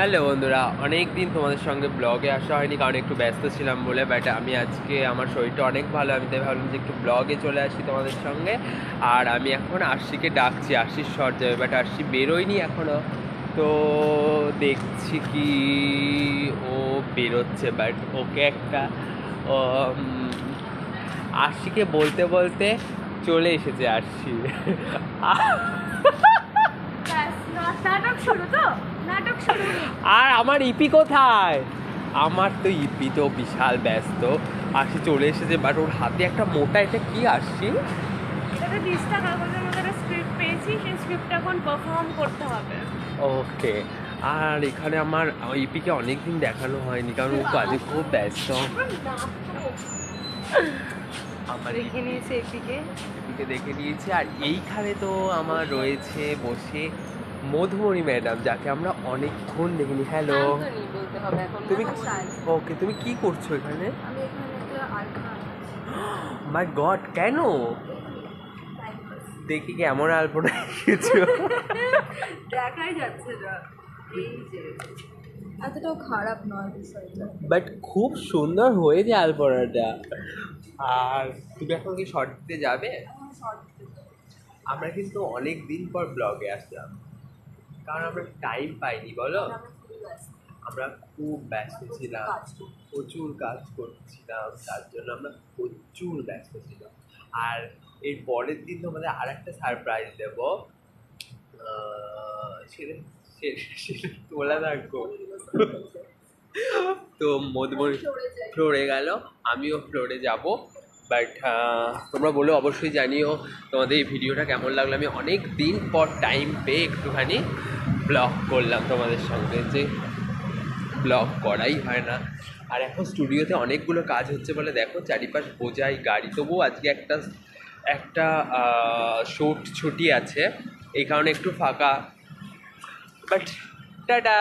Hello বন্ধুরা, অনেক দিন তোমাদের সঙ্গে ব্লগে আসা হয়নি কারণ একটু ব্যস্ত ছিলাম বলে। বাট আমি আজকে আমার শরীরটা অনেক ভালো, আমি তাই ভাবলাম যে একটু ব্লগে চলে আসি তোমাদের সঙ্গে। আর আমি এখন আরশিকে ডাকছি, আরশির শট যাবে, বাট আরশি বেরোয়নি এখনও। তো দেখছি কি ও বেরোচ্ছে, বাট ওকে একটা আরশিকে বলতে বলতে চলে এসেছে আরশি। নাটক শুরু তো, নাটক শুরু। আর আমার ইপি কোথায়? আমার তো ইপি তো বিশাল ব্যস্ত। আরশি চলে এসেছে, বাট ওর হাতে একটা মোটা, এটা কি আরশি? এটাতে 20টা কাগজের মধ্যে একটা স্ক্রিপ্ট পেয়েছি, সেই স্ক্রিপ্টটা এখন পারফর্ম করতে হবে। ওকে। আর এখানে আমার ইপিকে অনেকদিন দেখানো হয়নি কারণ ও কাজে খুব ব্যস্ত। আমার দেখে নিয়েছে এপিকে। ইপিকে দেখে নিয়েছে। আর এইখানে তো আমার রয়েছে বসে মধুমণি ম্যাডাম, যাকে আমরা অনেকক্ষণ দেখিনি। হ্যালো, বলতে হবে এখন। তুমি ওকে, তুমি কি করছো এখানে? আমি এখানে একটা আলপনা মাই গড, কেন? দেখি কেমন আলপনা এঁকেছো। দেখাই যাচ্ছে না, এই যে এতটাও খারাপ নয় বিষয়টা। বাট খুব সুন্দর হয়েছে আলপনাটা। আর তুমি এখন কি শর্ট দিতে যাবে? আমরা কিন্তু অনেক দিন পর ব্লগে আসলাম কারণ আমরা টাইম পাইনি, বলো। আমরা খুব ব্যস্ত ছিলাম, প্রচুর কাজ করছিলাম, তার জন্য আমরা প্রচুর ব্যস্ত ছিলাম। আর এর পরের দিন তোমাদের আর একটা সারপ্রাইজ দেবো। সেটা সেটা তোলা থাকবো। তো মধুবন ফ্লোরে গেল, আমিও ফ্লোরে যাব। বাট তোমরা বলো, অবশ্যই জানিও তোমাদের এই ভিডিওটা কেমন লাগলো। আমি অনেক দিন পর টাইম পেয়ে একটুখানি ব্লগ করলাম তোমাদের সঙ্গে, যে ব্লগ করাই হয় না। আর এখন স্টুডিওতে অনেকগুলো কাজ হচ্ছে বলে দেখো চারিপাশ বোঝাই গাড়ি, তবুও আজকে একটা একটা শুট ছুটি আছে, এই কারণে একটু ফাঁকা। But tata.